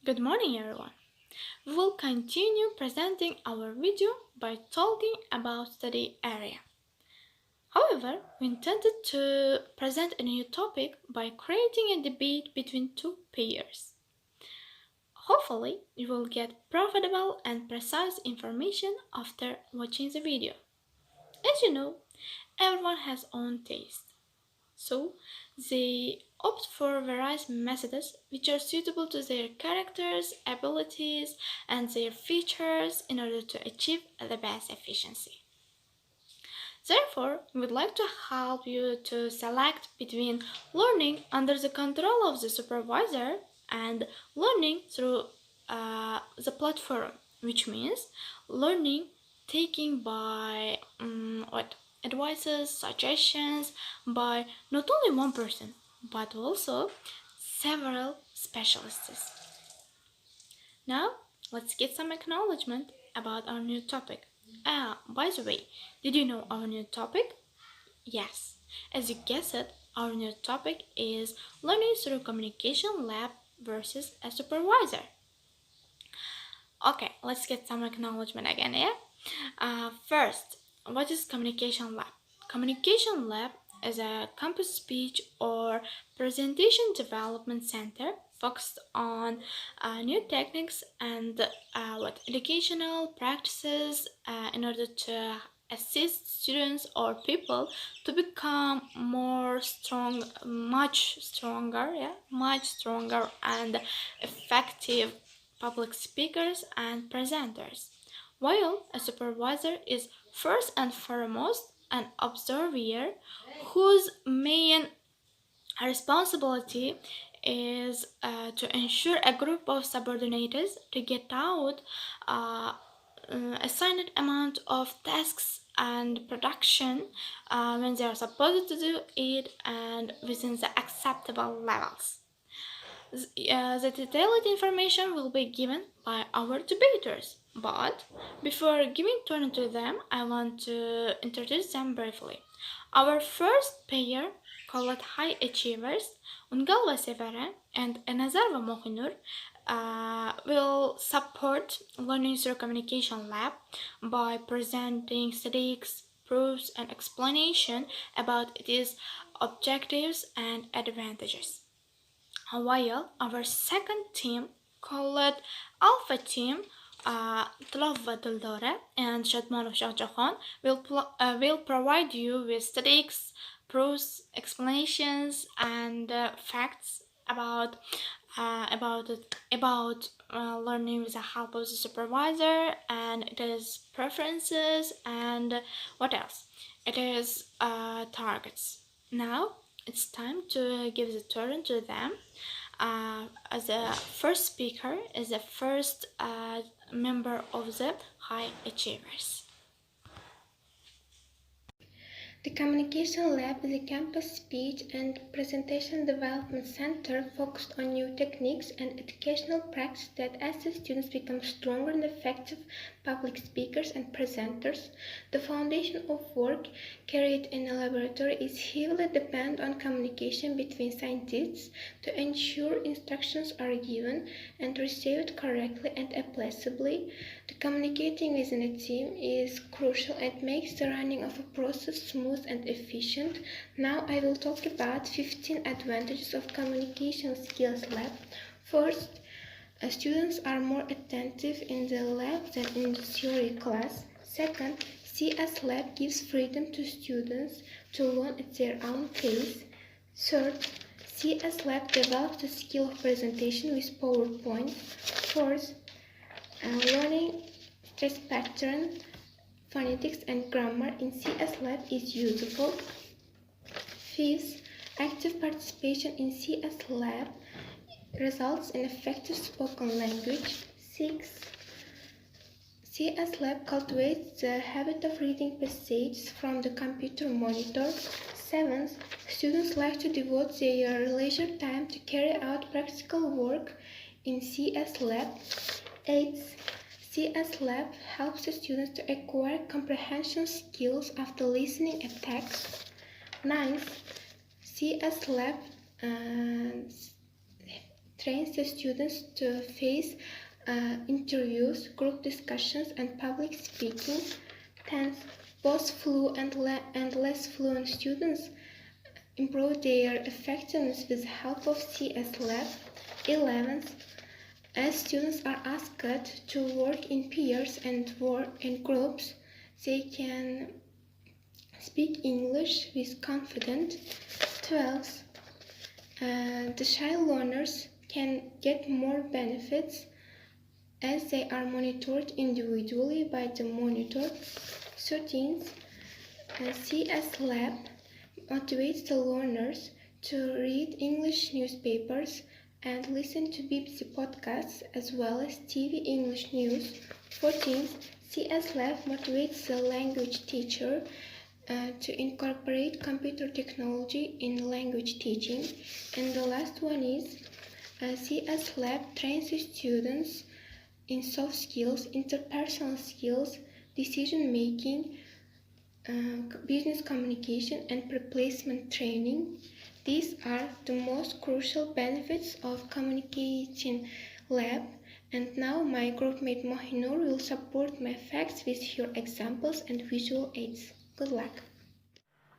Good morning, everyone. We will continue presenting our video by talking about study area. However, we intended to present a new topic by creating a debate between two peers. Hopefully, you will get profitable and precise information after watching the video. As you know, everyone has own taste. So, they opt for various methods which are suitable to their characters, abilities, and their features in order to achieve the best efficiency. Therefore, we would like to help you to select between learning under the control of the supervisor and learning through the platform, which means learning taken by advices, suggestions by not only one person but also several specialists. Now, let's get some acknowledgement about our new topic. By the way, did you know our new topic? Yes, as you guessed it, our new topic is learning through communication lab versus a supervisor. Okay, let's get some acknowledgement again, yeah? First, what is communication lab? Communication lab is a campus speech or presentation development center focused on new techniques and educational practices in order to assist students or people to become much stronger and effective public speakers and presenters, while a supervisor is first and foremost an observer whose main responsibility is to ensure a group of subordinates to get out assigned amount of tasks and production when they are supposed to do it and within the acceptable levels. The detailed information will be given by our debaters, but before giving turn to them, I want to introduce them briefly. Our first pair, called High Achievers, Ungalva Severa and Nazarva Mohinur, will support Learning Through Communication Lab by presenting statistics, proofs, and explanation about its objectives and advantages. While our second team, called Alpha Team, Tlava Duldore and Shadmanov Shahjahan, will provide you with statistics, proofs, explanations, and facts about learning with the help of the supervisor and it is preferences and what else? It is targets. Now it's time to give the turn to them. As the first speaker is the first member of the High Achievers. The Communication Lab is a campus speech and presentation development center focused on new techniques and educational practice that assist students become stronger and effective public speakers and presenters. The foundation of work carried in a laboratory is heavily dependent on communication between scientists to ensure instructions are given and received correctly and appreciably. The communicating within a team is crucial and makes the running of a process smooth and efficient. Now I will talk about 15 advantages of Communication Skills Lab. First, students are more attentive in the lab than in the theory class. Second, CS Lab gives freedom to students to learn at their own pace. Third, CS Lab develops the skill of presentation with PowerPoint. Fourth, learning stress pattern, phonetics and grammar in CS Lab is useful. Fifth, active participation in CS Lab results in effective spoken language. Sixth, CS Lab cultivates the habit of reading passages from the computer monitor. Seventh, students like to devote their leisure time to carry out practical work in CS Lab. Eighth, CS Lab helps the students to acquire comprehension skills after listening a text. Ninth, CS Lab trains the students to face interviews, group discussions, and public speaking. 10th, both fluent and less fluent students improve their effectiveness with the help of CS Lab. 11th, as students are asked to work in peers and work in groups, they can speak English with confidence. 12th, the shy learners can get more benefits as they are monitored individually by the monitor. 13th, CS Lab motivates the learners to read English newspapers and listen to BBC podcasts as well as TV English news. 14th, CS Lab motivates the language teacher to incorporate computer technology in language teaching. And the last one is CS Lab trains the students in soft skills, interpersonal skills, decision making, business communication, and replacement training. These are the most crucial benefits of Communication Lab. And now my groupmate Mohinur will support my facts with your examples and visual aids. Good luck.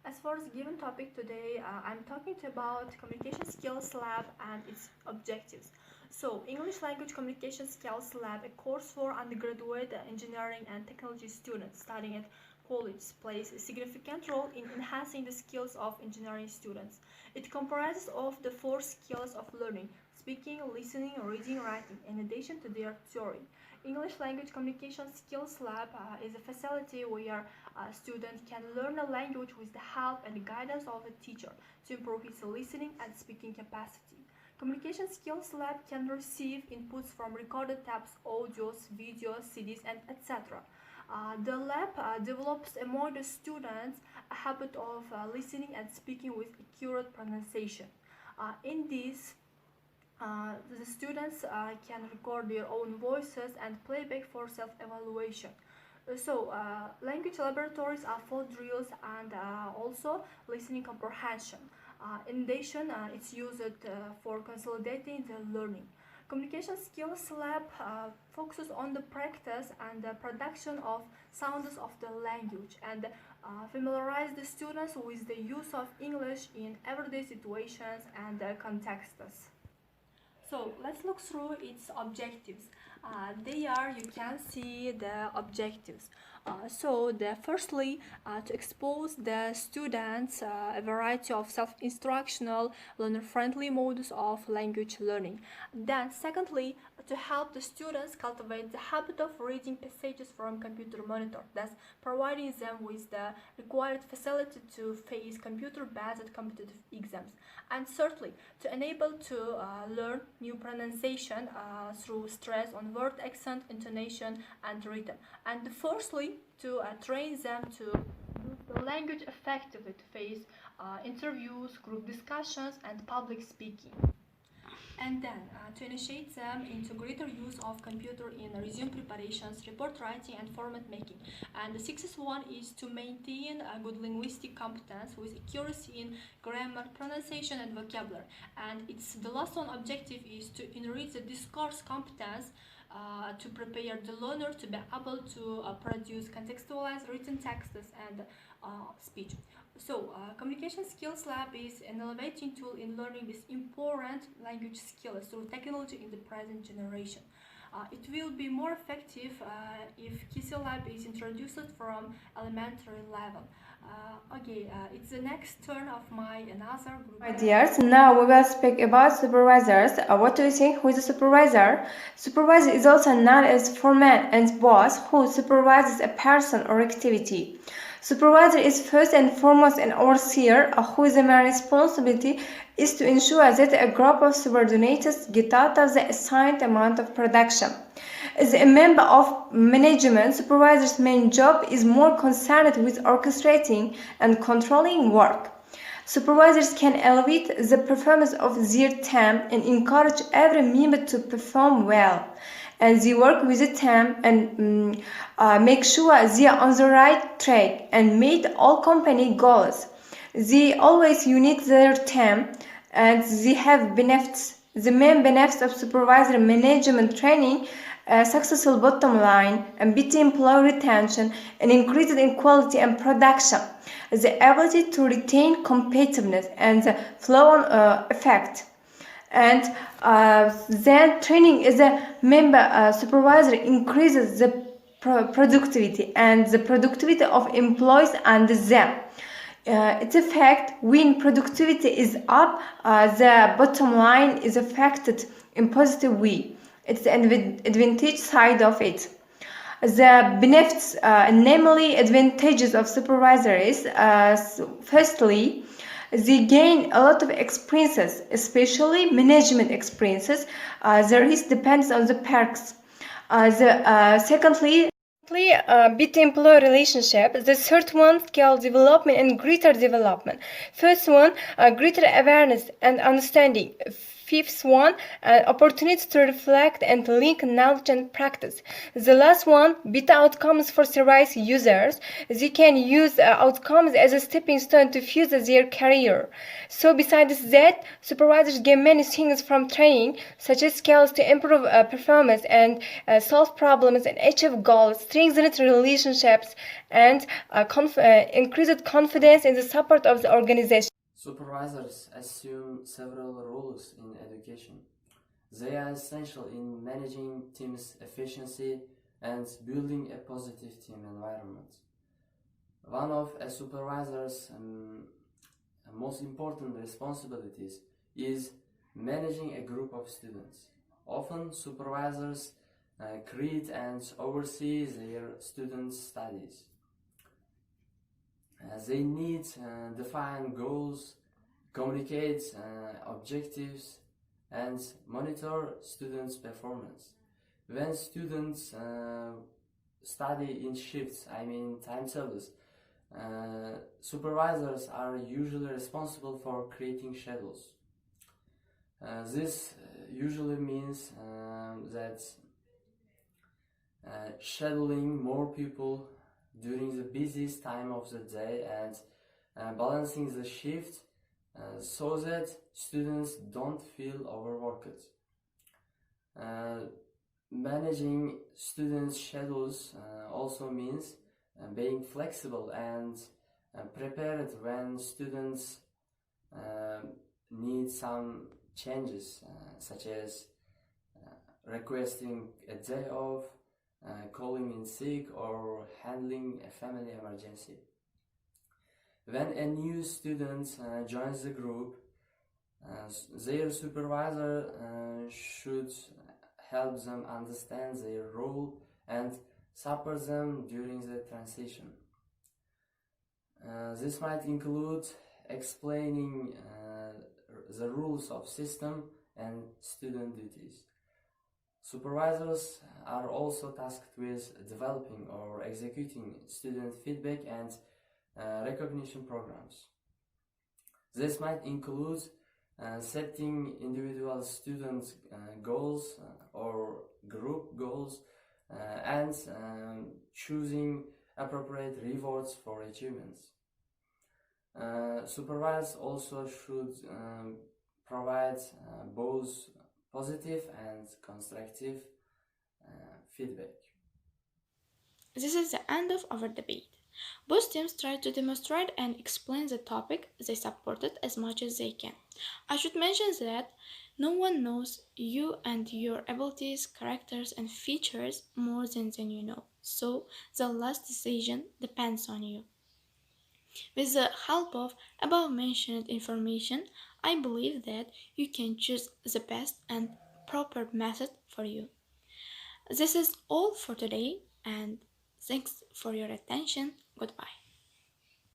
As for the given topic today, I'm talking about Communication Skills Lab and its objectives. So, English Language Communication Skills Lab, a course for undergraduate engineering and technology students studying at college, plays a significant role in enhancing the skills of engineering students. It comprises of the 4 skills of learning: speaking, listening, reading, writing, in addition to their theory. English Language Communication Skills Lab is a facility where a student can learn a language with the help and guidance of a teacher to improve his listening and speaking capacity. Communication Skills Lab can receive inputs from recorded tapes, audios, videos, CDs, and etc. The lab develops among the students a habit of listening and speaking with accurate pronunciation. In this, the students can record their own voices and playback for self-evaluation. Language laboratories are for drills and also listening comprehension. In addition, it's used for consolidating the learning. Communication Skills Lab focuses on the practice and the production of sounds of the language and familiarize the students with the use of English in everyday situations and contexts. So let's look through its objectives. You can see the objectives. Firstly, to expose the students a variety of self-instructional, learner-friendly modes of language learning. Then, secondly, to help the students cultivate the habit of reading passages from computer monitor, thus providing them with the required facility to face computer-based competitive exams. And thirdly, to enable to learn new pronunciation through stress on word accent, intonation, and rhythm. And fourthly, to train them to use the language effectively to face interviews, group discussions, and public speaking. And then to initiate them into greater use of computer in resume preparations, report writing, and format making. And the sixth one is to maintain a good linguistic competence with accuracy in grammar, pronunciation, and vocabulary. And it's the last one objective is to enrich the discourse competence to prepare the learner to be able to produce contextualized written texts and speech. Communication Skills Lab is an elevating tool in learning these important language skills through technology in the present generation. It will be more effective if KC Lab is introduced from elementary level. It's the next turn of my another group. My dears, now we will speak about supervisors. What do you think? Who is a supervisor? Supervisor is also known as foreman and boss who supervises a person or activity. Supervisor is first and foremost an overseer whose main responsibility is to ensure that a group of subordinates get out of the assigned amount of production. As a member of management, supervisor's main job is more concerned with orchestrating and controlling work. Supervisors can elevate the performance of their team and encourage every member to perform well. And they work with the team and make sure they are on the right track and meet all company goals. They always unite their team and they have benefits. The main benefits of supervisor management training: successful bottom line, and better employee retention, and increased in quality and production, the ability to retain competitiveness, and the flow-on effect. And then training is a member supervisor increases the productivity and the productivity of employees and them. It's a fact, when productivity is up, the bottom line is affected in positive way. It's the advantage side of it. The benefits, namely advantages of supervisors, firstly, they gain a lot of experiences, especially management experiences. The risk depends on the perks. Secondly, better employee relationship. The third one, skill development and greater development. First one, greater awareness and understanding. Fifth one, opportunity to reflect and link knowledge and practice. The last one, better outcomes for service users. They can use outcomes as a stepping stone to further their career. So besides that, supervisors gain many things from training, such as skills to improve performance and solve problems and achieve goals, strengthen relationships, and increased confidence in the support of the organization. Supervisors assume several roles in education. They are essential in managing teams' efficiency and building a positive team environment. One of a supervisor's most important responsibilities is managing a group of students. Often, supervisors create and oversee their students' studies. They need define goals, communicate objectives, and monitor students' performance. When students study in shifts, timetables, supervisors are usually responsible for creating schedules. This usually means that scheduling more people during the busiest time of the day and balancing the shift so that students don't feel overworked. Managing students' schedules also means being flexible and prepared when students need some changes, such as requesting a day off, calling in sick, or handling a family emergency. When a new student joins the group, their supervisor should help them understand their role and support them during the transition. This might include explaining the rules of system and student duties. Supervisors are also tasked with developing or executing student feedback and recognition programs. This might include setting individual student goals or group goals and choosing appropriate rewards for achievements. Supervisors also should provide both positive and constructive feedback. This is the end of our debate. Both teams tried to demonstrate and explain the topic they supported as much as they can. I should mention that no one knows you and your abilities, characters, and features more than you know, so the last decision depends on you. With the help of above mentioned information, I believe that you can choose the best and proper method for you. This is all for today, and thanks for your attention. Goodbye.